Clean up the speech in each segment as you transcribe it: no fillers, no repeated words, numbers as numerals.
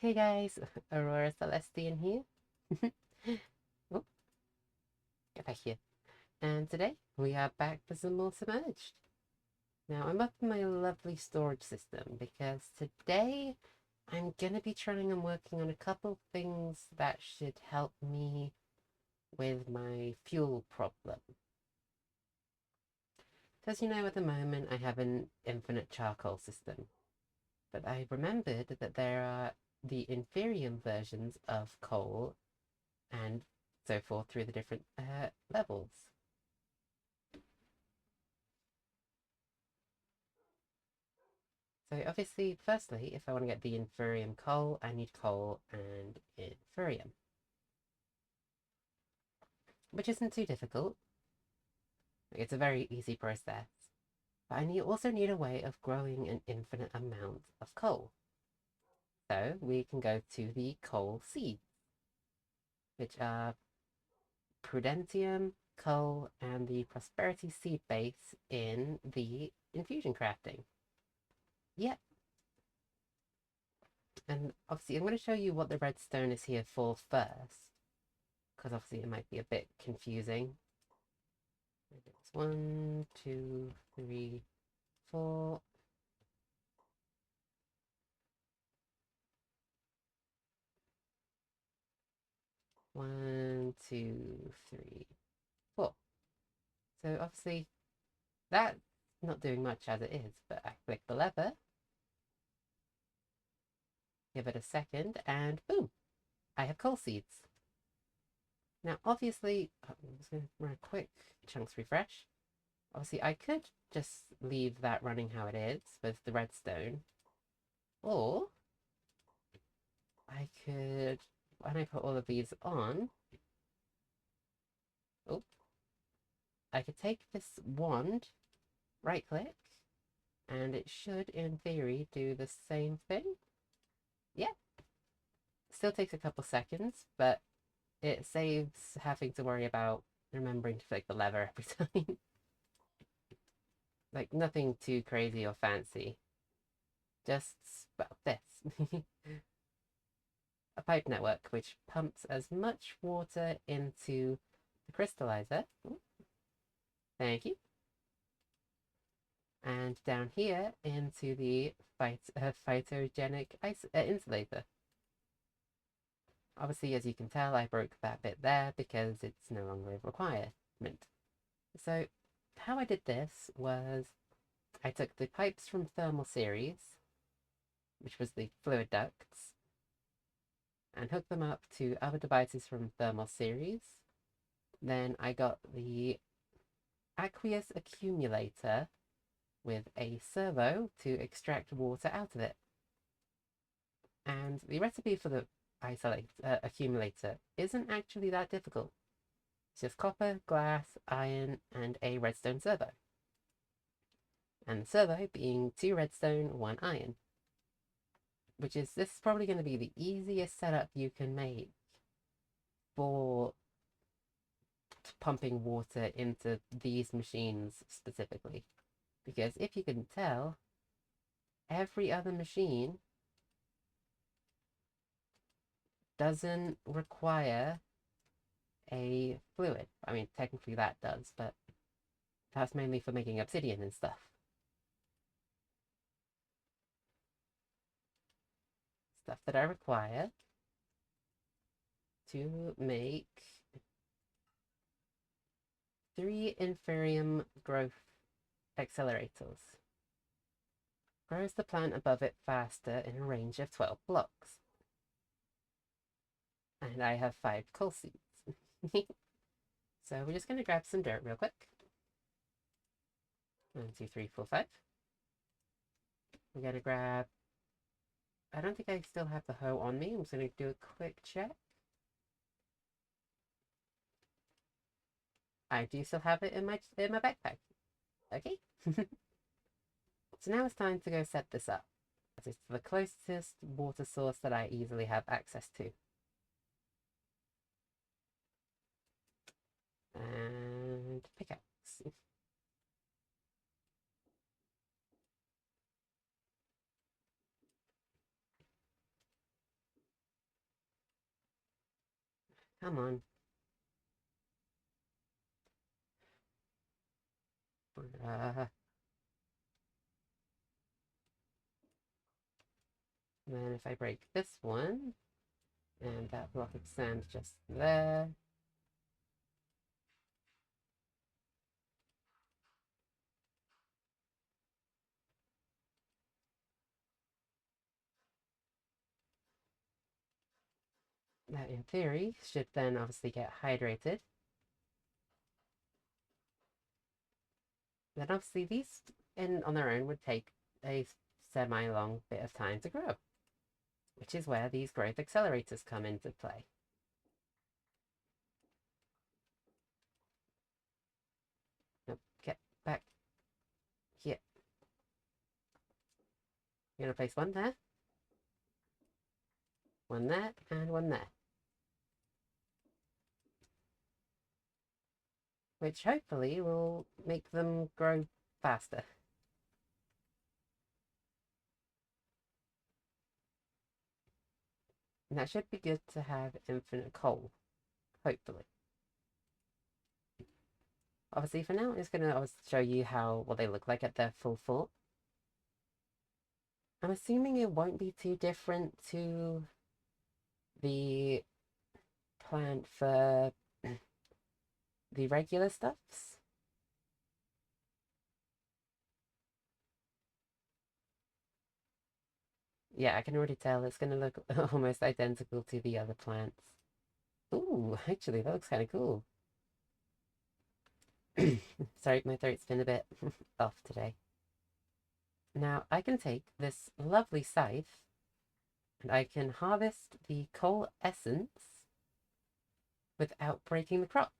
Hey guys, Aurora Celestian here. Oh, get back here. And today we are back for some more submerged. Now I'm up in my lovely storage system because today I'm gonna be trying and working on a couple things that should help me with my fuel problem. As you know, at the moment I have an infinite charcoal system, but I remembered that there are the inferium versions of coal and so forth through the different levels. So obviously, firstly, if I want to get the inferium coal, I need coal and inferium, which isn't too difficult. It's a very easy process. But I also need a way of growing an infinite amount of coal. So we can go to the coal seeds, which are prudentium, coal, and the prosperity seed base in the infusion crafting. Yep. And obviously, I'm going to show you what the redstone is here for first, because obviously it might be a bit confusing. It's 1, 2, 3, 4. One, two, three, 4. So obviously that's not doing much as it is, but I click the lever, give it a second, and boom, I have coal seeds. Now obviously, I'm just going to run a quick chunks refresh. Obviously I could just leave that running how it is with the redstone, or I could, when I put all of these on, oh, I could take this wand, right click, and it should, in theory, do the same thing. Yeah. Still takes a couple seconds, but it saves having to worry about remembering to click the lever every time. Like, nothing too crazy or fancy. Just, well, this. A pipe network which pumps as much water into the crystallizer. Ooh, thank you. And down here into the phytogenic insulator. Obviously, as you can tell, I broke that bit there because it's no longer a requirement. So how I did this was I took the pipes from thermal series, which was the fluid ducts, and hooked them up to other devices from thermal series. Then I got the aqueous accumulator with a servo to extract water out of it. And the recipe for the accumulator isn't actually that difficult. It's just copper, glass, iron, and a redstone servo. And the servo being 2 redstone, 1 iron. This is probably going to be the easiest setup you can make for pumping water into these machines specifically. Because if you can tell, every other machine doesn't require a fluid. I mean, technically that does, but that's mainly for making obsidian and stuff. Stuff that I require to make 3 inferium growth accelerators. Grows the plant above it faster in a range of 12 blocks. And I have 5 coal seeds. So we're just going to grab some dirt real quick. 1, 2, 3, 4, 5. We're going to grab... I don't think I still have the hoe on me. I'm just going to do a quick check. I do still have it in my backpack. Okay. So now it's time to go set this up. It's the closest water source that I easily have access to. And pickaxe. Come on. Then if I break this one, and that block of sand just there. That in theory should then obviously get hydrated. Then obviously these on their own would take a semi-long bit of time to grow, which is where these growth accelerators come into play. Nope, get back here. You're gonna place one there, and one there. Which hopefully will make them grow faster. And that should be good to have infinite coal, hopefully. Obviously, for now, it's going to show you what they look like at their full form. I'm assuming it won't be too different to the plant for the regular stuffs. Yeah, I can already tell it's going to look almost identical to the other plants. Ooh, actually, that looks kind of cool. Sorry, my throat's been a bit off today. Now, I can take this lovely scythe and I can harvest the coal essence without breaking the crop.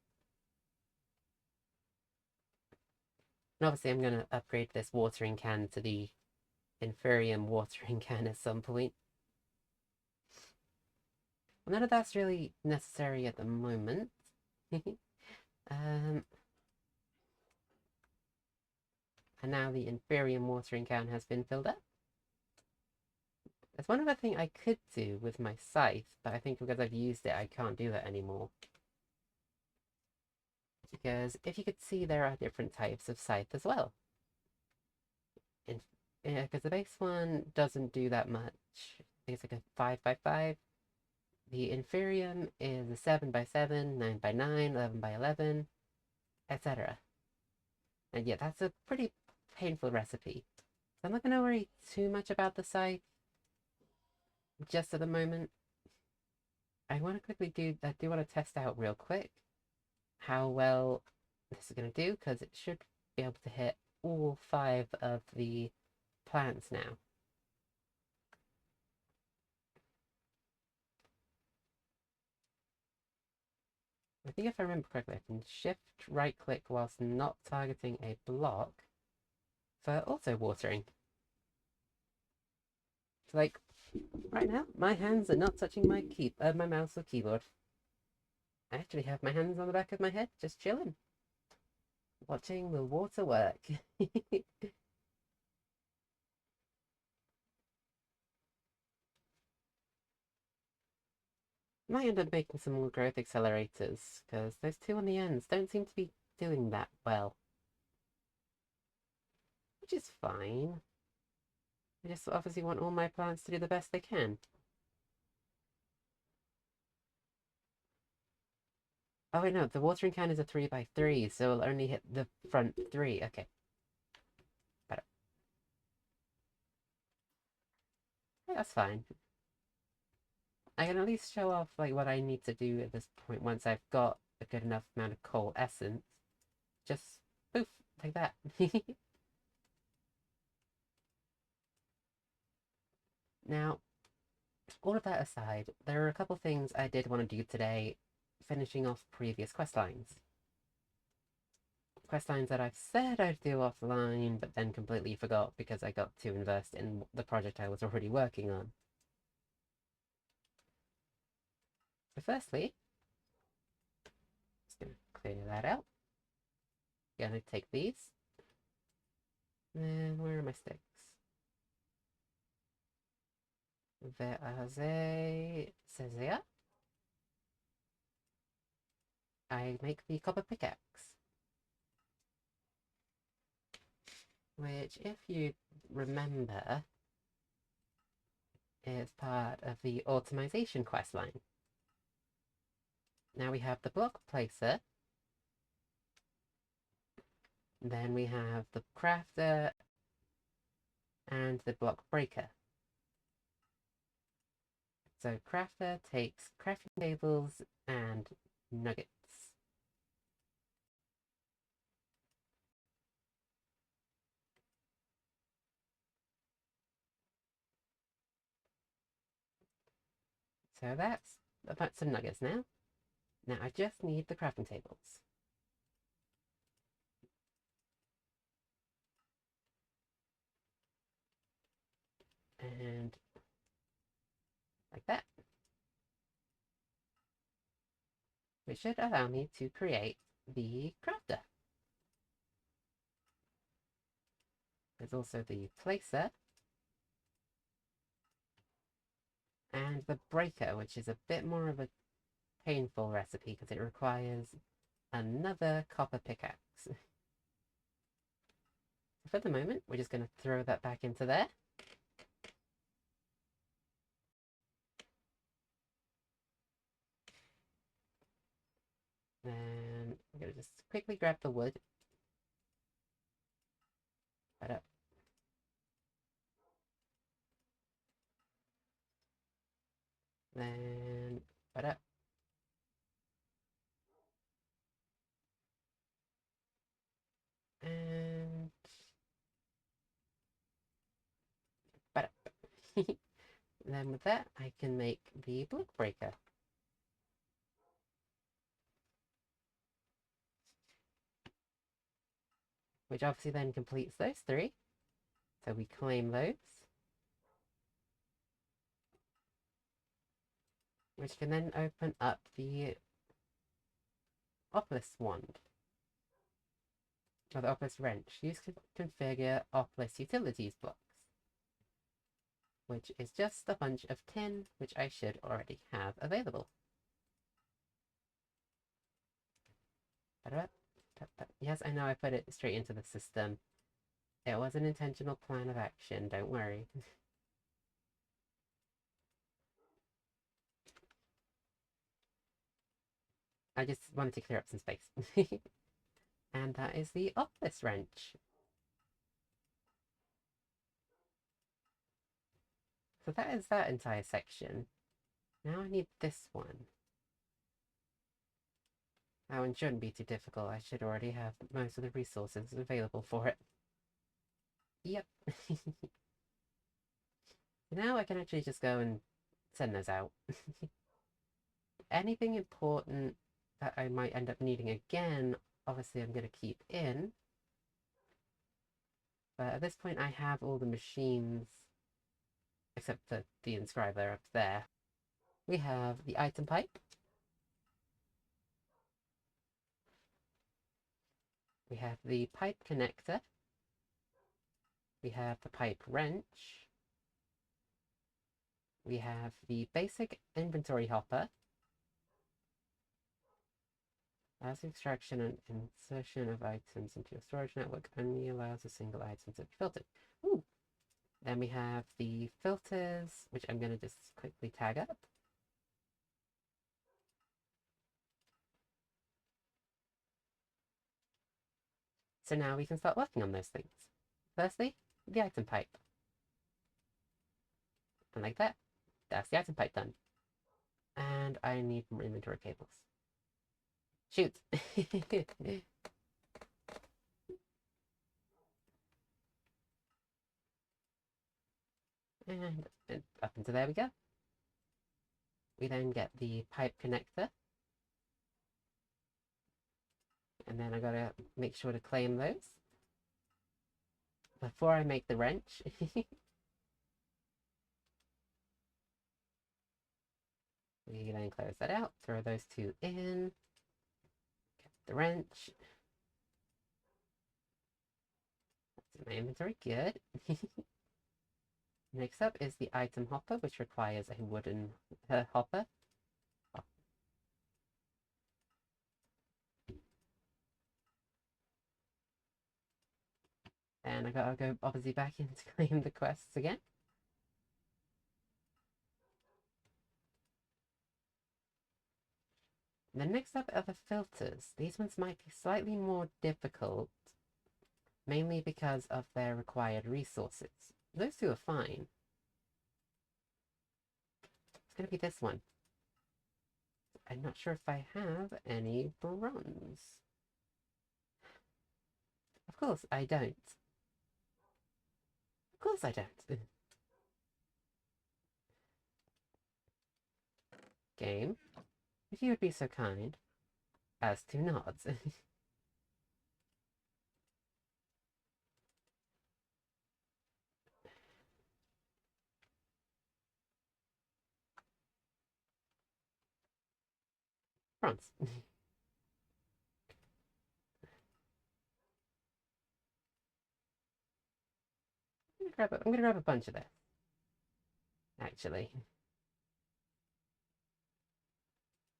And obviously I'm going to upgrade this watering can to the Inferium watering can at some point. Well, none of that's really necessary at the moment. And now the Inferium watering can has been filled up. There's one other thing I could do with my scythe, but I think because I've used it, I can't do that anymore. Because if you could see, there are different types of scythe as well. Because the base one doesn't do that much. I think it's like a 5x5. The Inferium is a 7x7, 9x9, 11x11, etc. And yeah, that's a pretty painful recipe. So I'm not going to worry too much about the scythe just at the moment. I want to I do want to test out real quick how well this is going to do, because it should be able to hit all 5 of the plants now. I think if I remember correctly, I can shift right click whilst not targeting a block for auto watering. So like right now, my hands are not touching my my mouse or keyboard. I actually have my hands on the back of my head, just chilling, watching the water work. Might end up making some more growth accelerators, because those two on the ends don't seem to be doing that well. Which is fine. I just obviously want all my plants to do the best they can. Oh wait, no, the watering can is a 3x3, so it'll only hit the front 3. Okay. Better. Yeah, that's fine. I can at least show off like what I need to do at this point once I've got a good enough amount of coal essence. Just poof, like that. Now, all of that aside, there are a couple things I did want to do today, finishing off previous quest lines. Quest lines that I've said I'd do offline, but then completely forgot because I got too invested in the project I was already working on. So firstly, just gonna clear that out. Gonna take these. And where are my sticks? There are they. Says here. I make the copper pickaxe. Which, if you remember, is part of the automation questline. Now we have the block placer. Then we have the crafter and the block breaker. So crafter takes crafting tables and nuggets. So that's about some nuggets now. Now I just need the crafting tables. And like that. Which should allow me to create the crafter. There's also the placer. And the breaker, which is a bit more of a painful recipe because it requires another copper pickaxe. For the moment, we're just going to throw that back into there. Then we're going to just quickly grab the wood. Right up. Then right up. And right up. Then with that, I can make the block breaker. Which obviously then completes those three. So we claim those. Which can then open up the Seaopolis wand. Or the Seaopolis wrench. Use to configure Seaopolis utilities blocks. Which is just a bunch of tin, which I should already have available. Yes, I know I put it straight into the system. It was an intentional plan of action, don't worry. I just wanted to clear up some space. And that is the Seaopolis wrench. So that is that entire section. Now I need this one. That one shouldn't be too difficult. I should already have most of the resources available for it. Yep. Now I can actually just go and send those out. Anything important that I might end up needing again, obviously I'm going to keep in. But at this point I have all the machines, except for the inscriber up there. We have the item pipe. We have the pipe connector. We have the pipe wrench. We have the basic inventory hopper. As extraction and insertion of items into your storage network only allows a single item to be filtered. Ooh. Then we have the filters, which I'm going to just quickly tag up. So now we can start working on those things. Firstly, the item pipe. And like that, that's the item pipe done. And I need more inventory cables. Shoot! and up into there we go. We then get the pipe connector. And then I gotta make sure to claim those before I make the wrench. We then close that out, throw those two in, get the wrench. That's in my inventory, good. Next up is the item hopper, which requires a wooden hopper. And I gotta go obviously back in to claim the quests again. Then next up are the filters. These ones might be slightly more difficult, mainly because of their required resources. Those two are fine. It's gonna be this one. I'm not sure if I have any bronze. Of course I don't. Of course I don't. Game, if you would be so kind as to nod. Bronze. I'm gonna grab a bunch of this. Actually.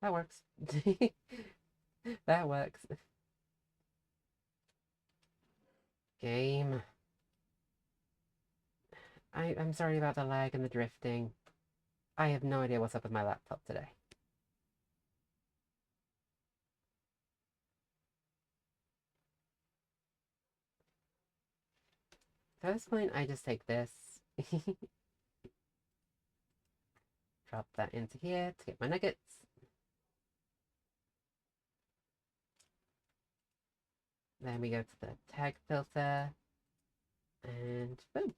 That works. That works. Game. I'm sorry about the lag and the drifting. I have no idea what's up with my laptop today. At this point, I just take this. Drop that into here to get my nuggets. Then we go to the tag filter. And boom.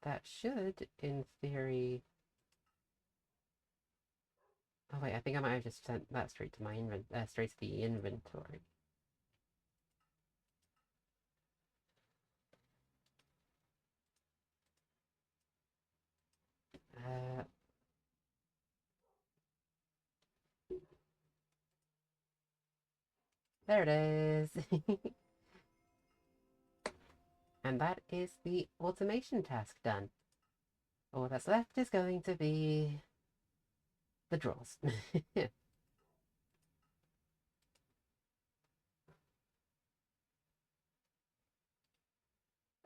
That should, in theory... Oh wait, I think I might have just sent that straight to my straight to the inventory. There it is. And that is the automation task done. All that's left is going to be the drawers.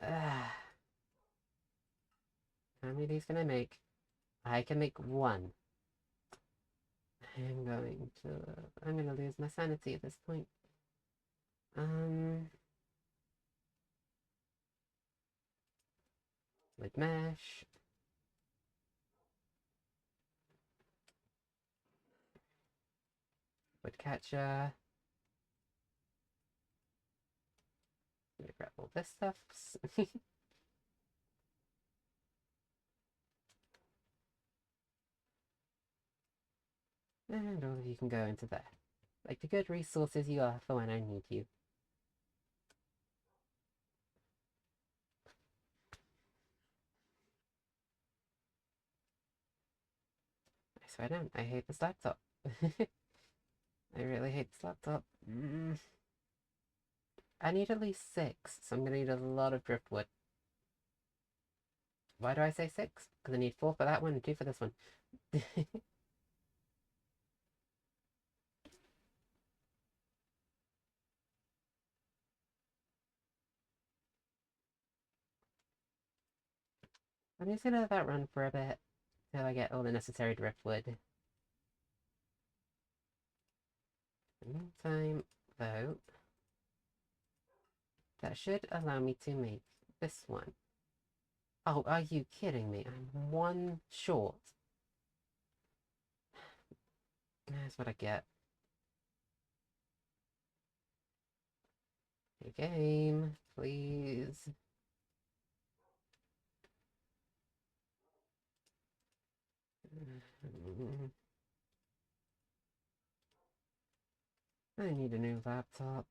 How many of these can I make? I can make one. I'm gonna lose my sanity at this point. With mesh. Wood catcher. I'm gonna grab all this stuff. And all of you can go into there. Like the good resources you are for when I need you. I swear down, I hate this laptop. I really hate this laptop. I need at least 6, so I'm gonna need a lot of driftwood. Why do I say 6? Because I need 4 for that one and 2 for this one. I'm just gonna let that run for a bit till I get all the necessary driftwood. In the meantime, though, that should allow me to make this one. Oh, are you kidding me? I'm 1 short. That's what I get. Hey, game, please. I need a new laptop.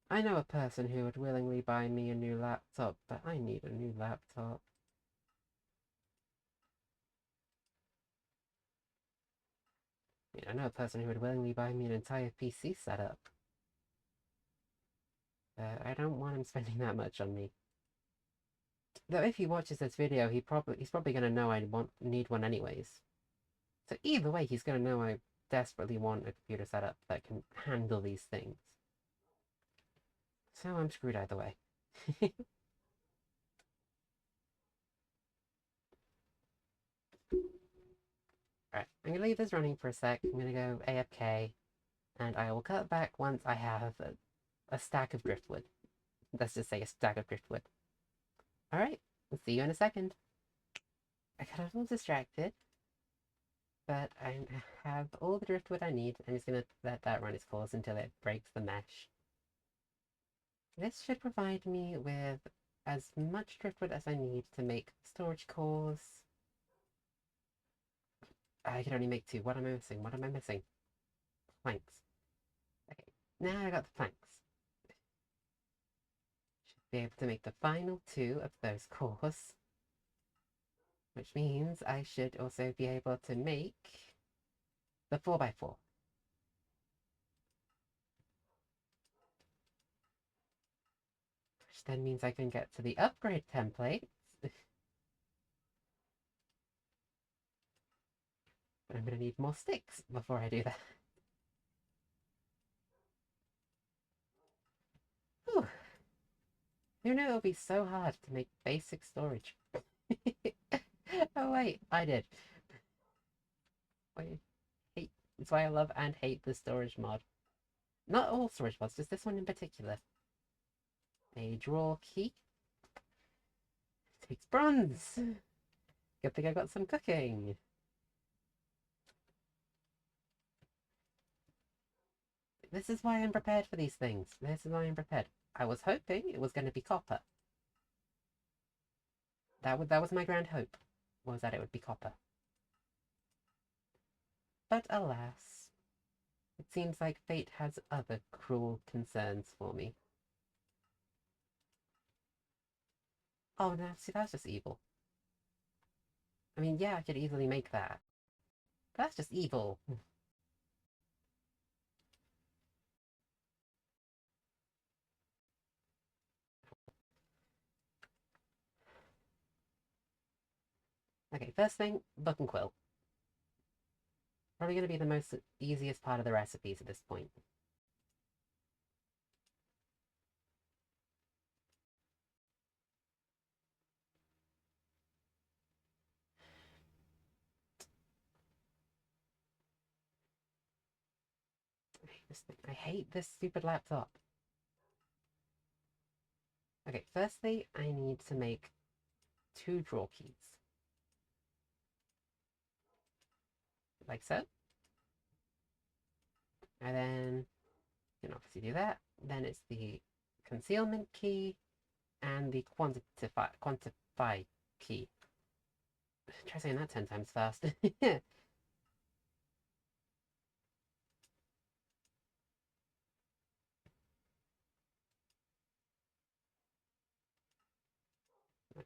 I know a person who would willingly buy me a new laptop, but I need a new laptop. I know a person who would willingly buy me an entire PC setup. But I don't want him spending that much on me. Though if he watches this video, he's probably gonna know I need one anyways. So either way, he's gonna know I desperately want a computer setup that can handle these things. So I'm screwed either way. Alright, I'm gonna leave this running for a sec. I'm gonna go AFK, and I will cut back once I have a stack of driftwood. Let's just say a stack of driftwood. Alright, I'll see you in a second. I got a little distracted, but I have all the driftwood I need. I'm just gonna let that run its course until it breaks the mesh. This should provide me with as much driftwood as I need to make storage cores. I can only make 2. What am I missing? What am I missing? Planks. Okay, now I got the planks. Should be able to make the final 2 of those cores. Which means I should also be able to make the 4x4. Which then means I can get to the upgrade templates. But I'm going to need more sticks before I do that. Whew. Who knew it would be so hard to make basic storage? Oh wait, I did. It's why I love and hate the storage mod. Not all storage mods, just this one in particular. A drawer key. Takes bronze! Good thing I got some cooking. This is why I'm prepared for these things. This is why I'm prepared. I was hoping it was going to be copper. That was my grand hope, was that it would be copper. But alas, it seems like fate has other cruel concerns for me. Oh no, see, that's just evil. I mean, yeah, I could easily make that. But that's just evil. Okay, first thing, book and quill. Probably going to be the most easiest part of the recipes at this point. I hate this stupid laptop. Okay, firstly, I need to make 2 drawer keys. Like so. And then you can obviously do that. Then it's the concealment key and the quantify key. Try saying that 10 times fast.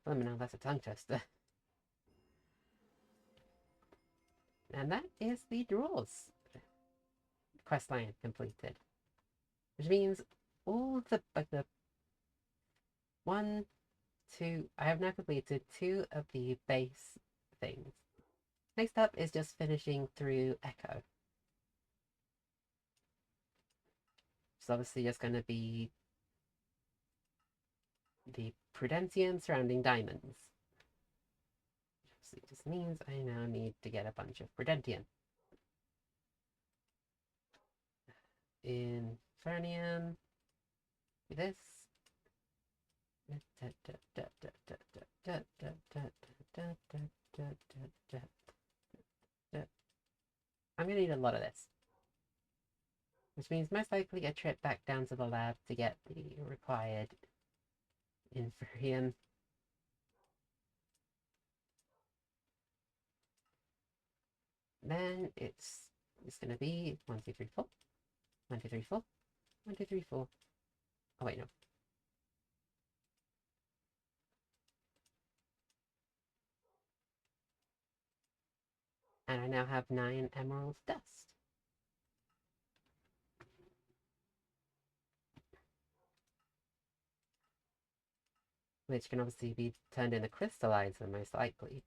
Let me know, that's a tongue twister. And that is the drawers questline completed. Which means all the 1, 2, I have now completed 2 of the base things. Next up is just finishing through Echo. It's obviously just going to be the Prudentium surrounding diamonds. Which just means I now need to get a bunch of Prudentium. Infernium. This. I'm gonna need a lot of this. Which means most likely a trip back down to the lab to get the required Inferium. Then it's gonna be 1, 2, 3, 4. 1, 2, 3, 4. 1, 2, 3, 4. Oh wait, no. And I now have 9 emerald dust. Which can obviously be turned into crystallizer, most likely.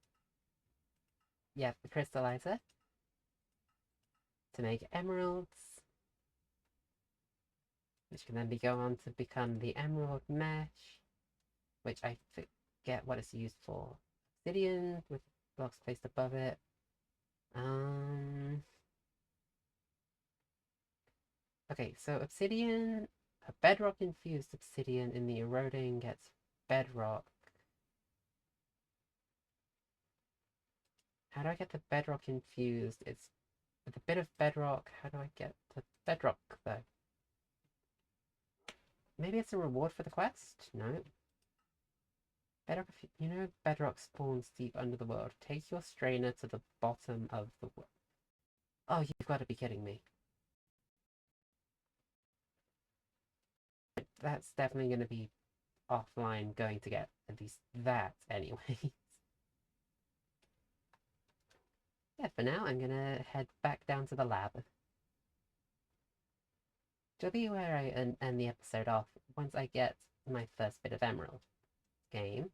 Yep, the crystallizer. To make emeralds. which can then go on to become the emerald mesh, which I forget what it's used for. Obsidian with blocks placed above it. Okay, so obsidian, a bedrock infused obsidian in the eroding gets bedrock. How do I get the bedrock infused? It's with a bit of bedrock. How do I get the bedrock though? Maybe it's a reward for the quest? No. Bedrock, you know, bedrock spawns deep under the world. Take your strainer to the bottom of the world. Oh, you've got to be kidding me. That's definitely going to be offline going to get at least that anyway. Yeah, for now I'm going to head back down to the lab. It'll be where I end the episode off once I get my first bit of emerald. Game.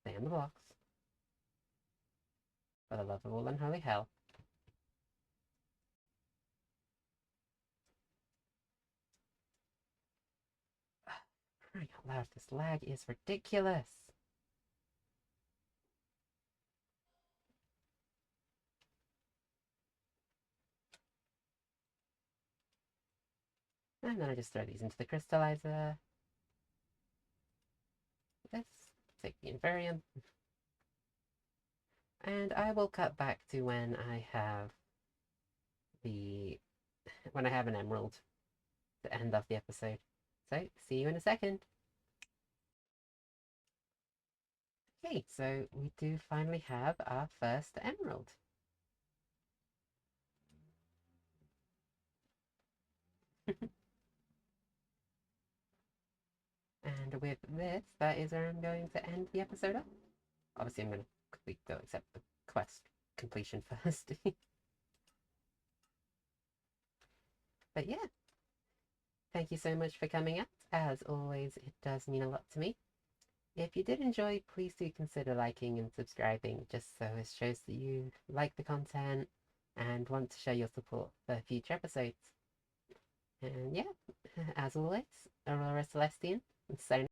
Stay on the blocks. For the love of all unholy hell. Crying out loud, this lag is ridiculous. And then I just throw these into the crystallizer. This, take the Invarium. And I will cut back to when I have an emerald to end off the episode. So, see you in a second. Okay, so we do finally have our first emerald. And with this, that is where I'm going to end the episode up. Obviously, I'm going to accept the quest completion first. But yeah, thank you so much for coming out. As always, it does mean a lot to me. If you did enjoy, please do consider liking and subscribing, just so it shows that you like the content and want to show your support for future episodes. And yeah, as always, Aurora Celestian, signing